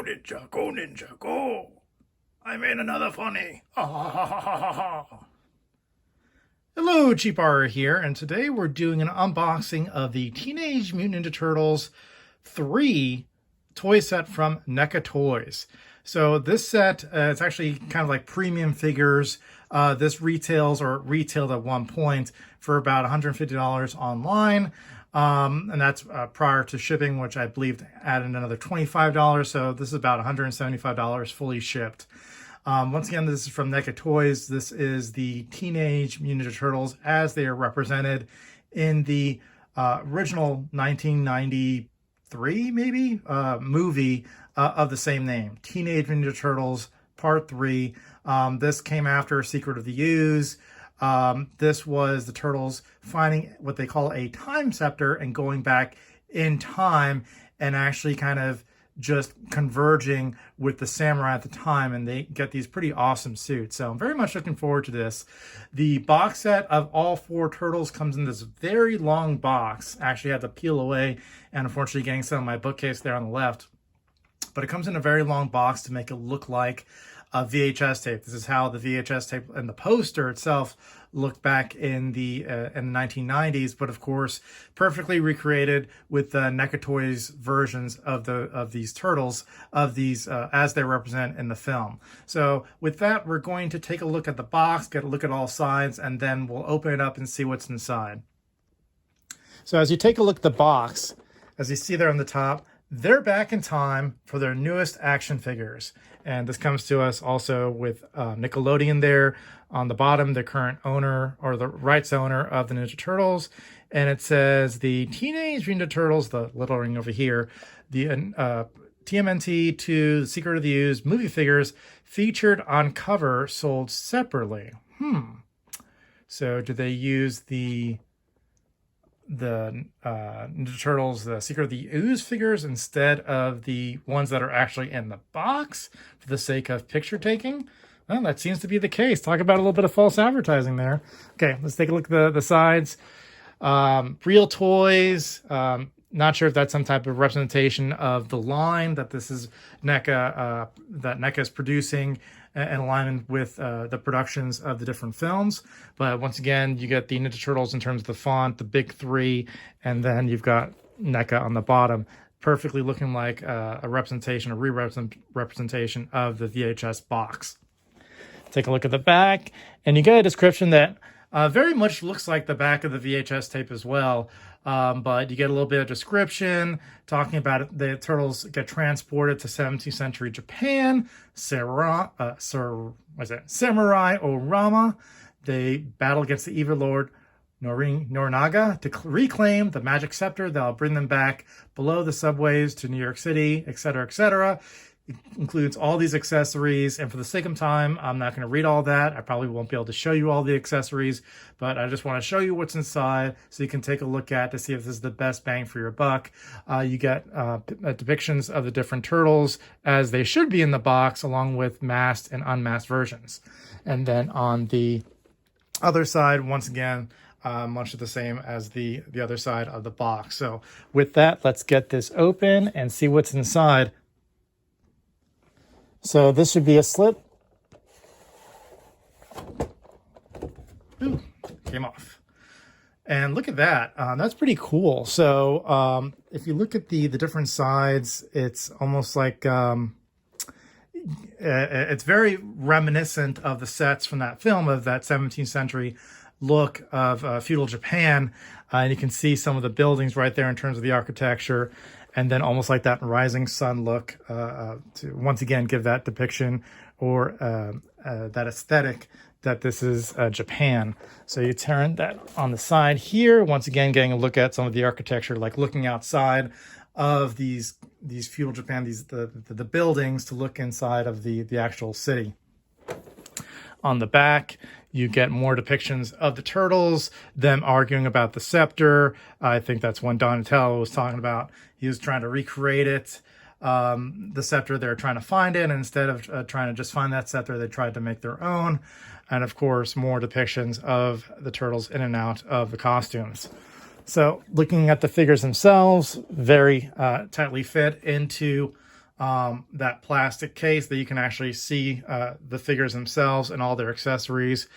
ninja, go ninja, go! I made another funny. Hello, Cheap Horror here, and today we're doing an unboxing of the Teenage Mutant Ninja Turtles 3 toy set from NECA Toys. So this set, it's actually kind of like premium figures. This retailed at one point for about $150 online. And that's prior to shipping, which I believe added another $25. So this is about $175 fully shipped. Once again, this is from NECA Toys. This is the Teenage Mutant Ninja Turtles as they are represented in the original 1993, maybe, movie of the same name, Teenage Mutant Ninja Turtles Part 3. This came after Secret of the Ooze. This was the Turtles finding what they call a time scepter and going back in time and actually kind of just converging with the samurai at the time, and they get these pretty awesome suits. So I'm very much looking forward to this. The box set of all 4 Turtles comes in this very long box. I actually had to peel away and unfortunately getting some of my bookcase there on the left. But it comes in a very long box to make it look like a VHS tape. This is how the VHS tape and the poster itself looked back in the 1990s, but of course perfectly recreated with the NECA Toys versions of these turtles, as they represent in the film. So with that, we're going to take a look at the box, get a look at all sides, and then we'll open it up and see what's inside. So as you take a look at the box, as you see there on the top, they're back in time for their newest action figures. And this comes to us also with Nickelodeon there on the bottom, the current owner or the rights owner of the Ninja Turtles. And it says the Teenage Mutant Ninja Turtles, the lettering over here, the TMNT to Secret of the Ooze movie figures featured on cover, sold separately. So do they use the Ninja Turtles, the Secret of the Ooze figures instead of the ones that are actually in the box for the sake of picture taking? Well, that seems to be the case. Talk about a little bit of false advertising there. Okay, let's take a look at the sides. Real toys. Not sure if that's some type of representation of the line that this is NECA, that NECA is producing in alignment with the productions of the different films. But once again, you get the Ninja Turtles in terms of the font, the big 3, and then you've got NECA on the bottom, perfectly looking like a representation, a re-representation of the VHS box. Take a look at the back, and you get a description that very much looks like the back of the VHS tape as well. But you get a little bit of description talking about it. The turtles get transported to 17th century Japan. Samurai Orama. They battle against the evil lord Norinaga to reclaim the magic scepter that'll bring them back below the subways to New York City, etc., etc. It includes all these accessories, and for the sake of time, I'm not going to read all that. I probably won't be able to show you all the accessories, but I just want to show you what's inside so you can take a look at to see if this is the best bang for your buck. You get depictions of the different turtles as they should be in the box, along with masked and unmasked versions. And then on the other side, once again, much the same as the other side of the box. So with that, let's get this open and see what's inside. So this should be a slip. Ooh, came off. And look at that. That's pretty cool. So if you look at the different sides, it's almost like it's very reminiscent of the sets from that film, of that 17th century look of feudal Japan. And you can see some of the buildings right there in terms of the architecture. And then almost like that rising sun look to once again give that depiction or that aesthetic that this is Japan. So you turn that on the side here, once again getting a look at some of the architecture, like looking outside of these feudal Japan, the buildings, to look inside of the actual city. On the back, you get more depictions of the turtles, them arguing about the scepter. I think that's when Donatello was talking about. He was trying to recreate it, the scepter. They're trying to find it, and instead of trying to just find that scepter, they tried to make their own. And of course, more depictions of the turtles in and out of the costumes. So looking at the figures themselves, very tightly fit into that plastic case that you can actually see the figures themselves and all their accessories.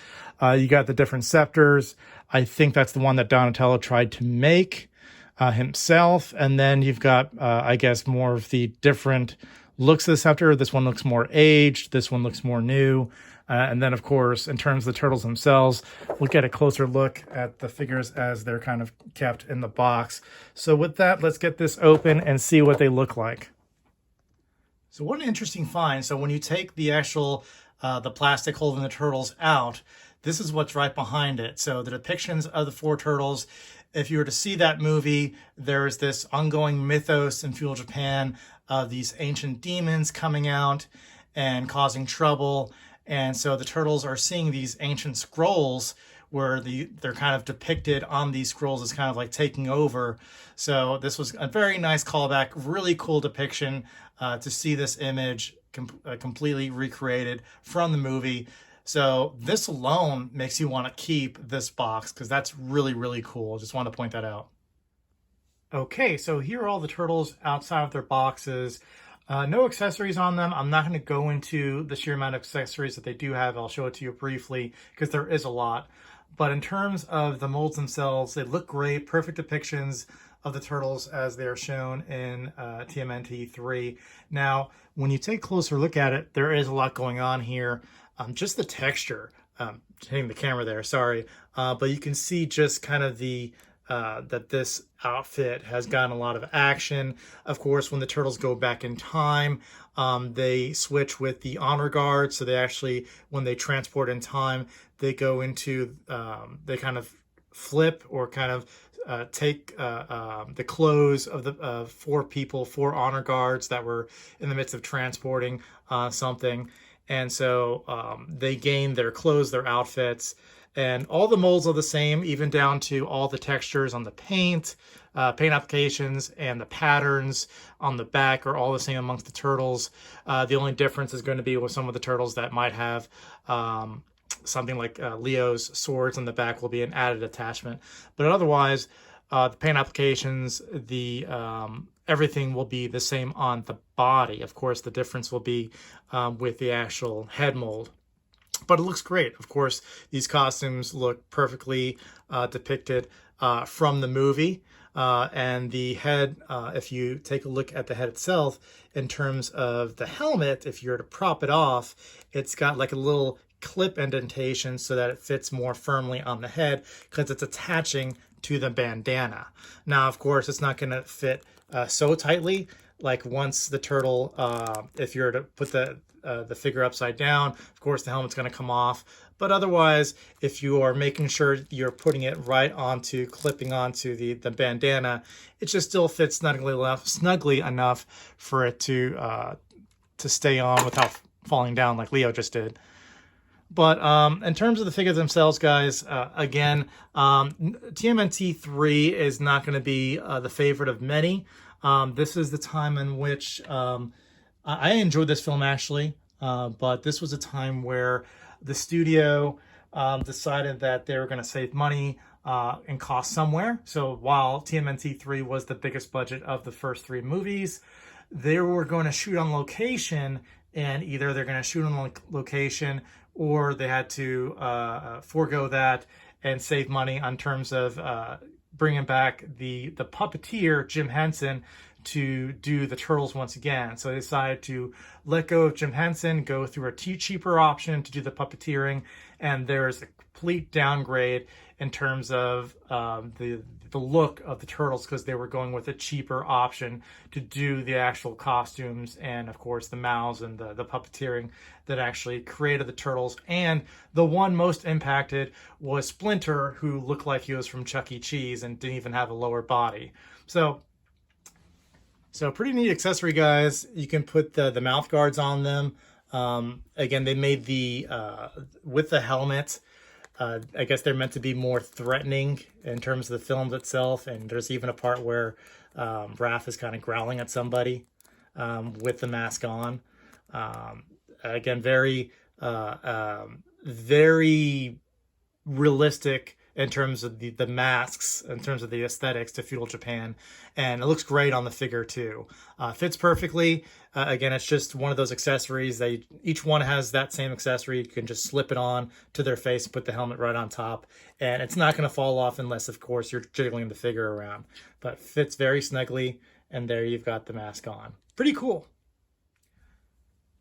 You got the different scepters. I think that's the one that Donatello tried to make himself. And then you've got, I guess, more of the different looks of the scepter. This one looks more aged. This one looks more new. And then, of course, in terms of the turtles themselves, we'll get a closer look at the figures as they're kind of kept in the box. So with that, let's get this open and see what they look like. So what an interesting find. So when you take the actual, the plastic holding the turtles out, this is what's right behind it. So the depictions of the 4 turtles, if you were to see that movie, there's this ongoing mythos in feudal Japan of these ancient demons coming out and causing trouble. And so the turtles are seeing these ancient scrolls where they're kind of depicted on these scrolls as kind of like taking over. So this was a very nice callback, really cool depiction to see this image completely recreated from the movie. So this alone makes you want to keep this box because that's really, really cool. Just want to point that out. Okay, so here are all the turtles outside of their boxes. No accessories on them. I'm not going to go into the sheer amount of accessories that they do have. I'll show it to you briefly because there is a lot. But in terms of the molds themselves, they look great. Perfect depictions of the turtles as they're shown in TMNT 3. Now, when you take a closer look at it, there is a lot going on here. Just the texture, hitting the camera there, sorry. But you can see just kind of the that this outfit has gotten a lot of action. Of course, when the turtles go back in time, they switch with the honor guard. So they actually, when they transport in time, they go into, they kind of flip or kind of take the clothes of the 4 people, 4 honor guards that were in the midst of transporting something. And so they gain their clothes, their outfits, and all the molds are the same, even down to all the textures on the paint applications, and the patterns on the back are all the same amongst the turtles. The only difference is going to be with some of the turtles that might have something like Leo's swords on the back will be an added attachment. But otherwise, the paint applications, the everything will be the same on the body. Of course, the difference will be with the actual head mold. But it looks great. Of course, these costumes look perfectly depicted from the movie. And the head, if you take a look at the head itself, in terms of the helmet, if you were to prop it off, it's got like a little clip indentation so that it fits more firmly on the head because it's attaching to the bandana. Now, of course, it's not going to fit so tightly. Like once the turtle, if you were to put the figure upside down, of course the helmet's going to come off. But otherwise, if you are making sure you're putting it right onto, clipping onto the bandana, it just still fits snugly enough for it to stay on without falling down like Leo just did. But in terms of the figures themselves, guys, again, TMNT 3 is not going to be the favorite of many. This is the time in which I enjoyed this film, actually, but this was a time where the studio decided that they were going to save money and cost somewhere. So while TMNT 3 was the biggest budget of the first 3 movies, they were going to shoot on location, and either they're going to shoot on location or they had to forego that and save money on terms of bringing back the puppeteer, Jim Henson, to do the Turtles once again. So they decided to let go of Jim Henson, go through a cheaper option to do the puppeteering, and there's a complete downgrade in terms of the look of the Turtles because they were going with a cheaper option to do the actual costumes and, of course, the mouths and the puppeteering that actually created the Turtles. And the one most impacted was Splinter, who looked like he was from Chuck E. Cheese and didn't even have a lower body. So pretty neat accessory, guys. You can put the mouth guards on them. Again, they made the, with the helmet, I guess they're meant to be more threatening in terms of the film itself. And there's even a part where Raph is kind of growling at somebody with the mask on. Again, very realistic in terms of the masks, in terms of the aesthetics to feudal Japan. And it looks great on the figure too. Fits perfectly. Again, it's just one of those accessories. Each one has that same accessory. You can just slip it on to their face, put the helmet right on top, and it's not going to fall off unless, of course, you're jiggling the figure around. But fits very snugly, and there you've got the mask on. Pretty cool.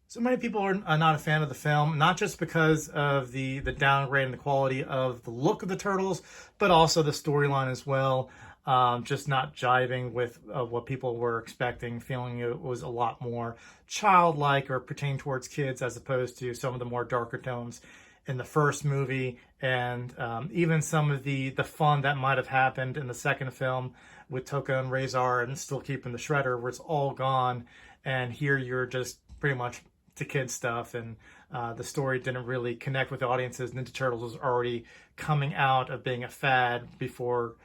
So many people are not a fan of the film, not just because of the downgrade and the quality of the look of the turtles, but also the storyline as well. Just not jiving with what people were expecting, feeling it was a lot more childlike or pertaining towards kids as opposed to some of the more darker tones in the first movie, and even some of the fun that might have happened in the second film with Toka and Razor and still keeping the Shredder, where it's all gone, and here you're just pretty much to kids stuff, and the story didn't really connect with the audiences. Ninja Turtles was already coming out of being a fad before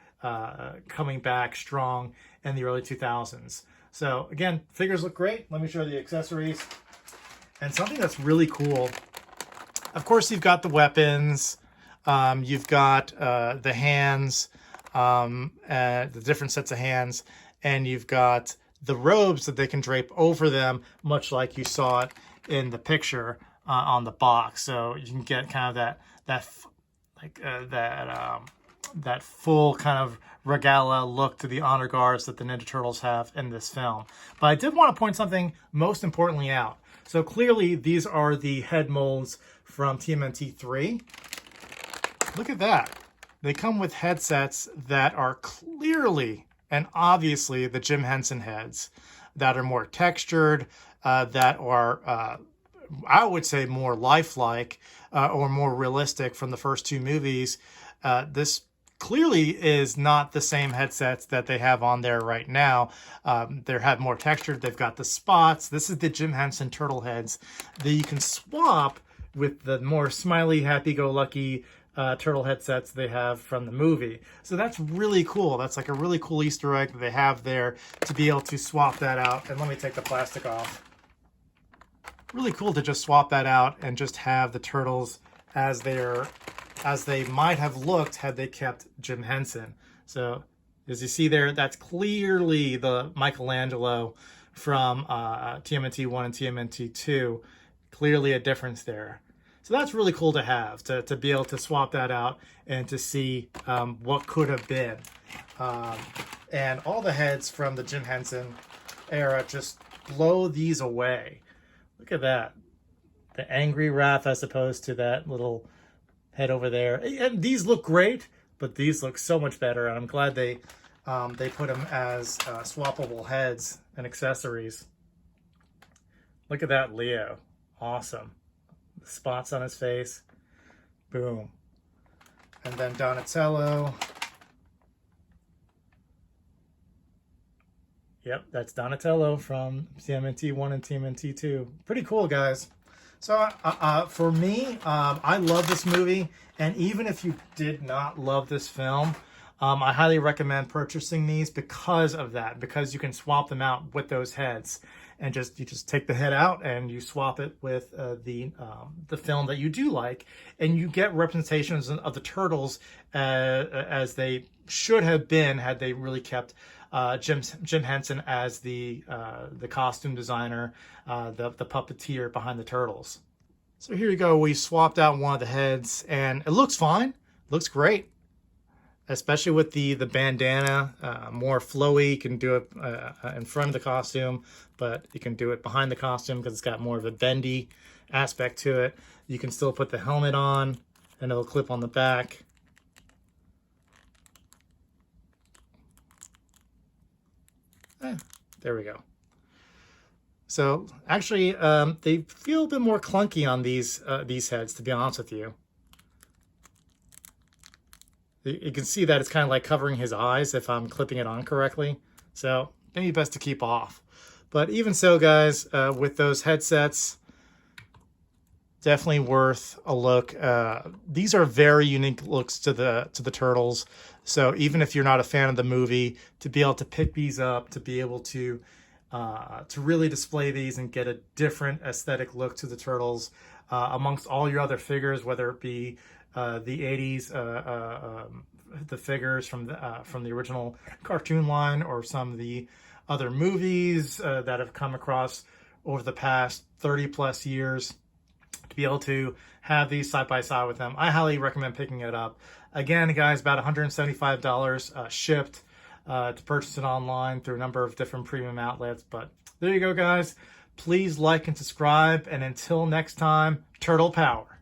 coming back strong in the early 2000s. So again, figures look great. Let me show you the accessories. And something that's really cool, of course, you've got the weapons, you've got the hands, the different sets of hands, and you've got the robes that they can drape over them, much like you saw it in the picture on the box. So you can get kind of that full kind of regala look to the honor guards that the Ninja Turtles have in this film. But I did want to point something most importantly out. So clearly these are the head molds from TMNT 3. Look at that. They come with headsets that are clearly and obviously the Jim Henson heads that are more textured, that are, I would say, more lifelike or more realistic from the first two movies. This clearly is not the same headsets that they have on there right now. They have more textured. They've got the spots. This is the Jim Henson turtle heads that you can swap with the more smiley, happy-go-lucky turtle headsets they have from the movie. So that's really cool. That's like a really cool Easter egg that they have there to be able to swap that out. And let me take the plastic off. Really cool to just swap that out and just have the turtles as they might have looked had they kept Jim Henson. So as you see there, that's clearly the Michelangelo from TMNT 1 and TMNT 2. Clearly a difference there. So that's really cool to have, to be able to swap that out and to see what could have been. And all the heads from the Jim Henson era just blow these away. Look at that. The angry wrath as opposed to that little head over there. And these look great, but these look so much better. And I'm glad they put them as swappable heads and accessories. Look at that Leo. Awesome. The spots on his face. Boom. And then Donatello. Yep, that's Donatello from TMNT 1 and TMNT 2. Pretty cool, guys. So for me, I love this movie. And even if you did not love this film, I highly recommend purchasing these because of that. Because you can swap them out with those heads. And you just take the head out and you swap it with the film that you do like, and you get representations of the turtles as they should have been had they really kept Jim Henson as the costume designer, the puppeteer behind the turtles. So here you go. We swapped out one of the heads, and it looks fine. It looks great. Especially with the bandana, more flowy. You can do it in front of the costume, but you can do it behind the costume because it's got more of a bendy aspect to it. You can still put the helmet on, and it'll clip on the back. There we go. So actually, they feel a bit more clunky on these heads, to be honest with you. You can see that it's kind of like covering his eyes if I'm clipping it on correctly. So maybe best to keep off. But even so, guys, with those headsets, definitely worth a look. These are very unique looks to the turtles. So even if you're not a fan of the movie, to be able to pick these up, to be able to really display these and get a different aesthetic look to the turtles amongst all your other figures, whether it be the 80s, the figures from the original cartoon line, or some of the other movies that have come across over the past 30 plus years, to be able to have these side by side with them. I highly recommend picking it up. Again, guys, about $175 shipped, to purchase it online through a number of different premium outlets. But there you go, guys. Please like and subscribe. And until next time, Turtle Power.